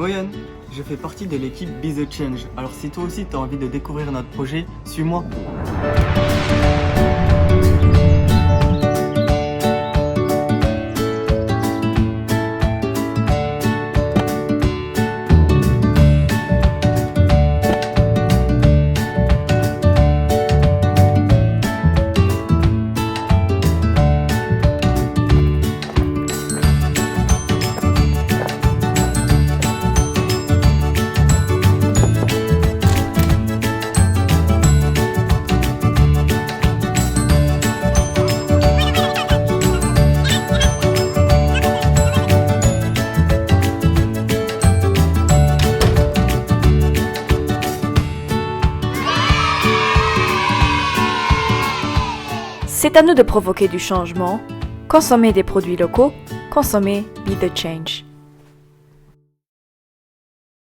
Moyen, je fais partie de l'équipe Be The Change. Alors si toi aussi tu as envie de découvrir notre projet, suis-moi. C'est à nous de provoquer du changement. Consommer des produits locaux, consommer Be The Change.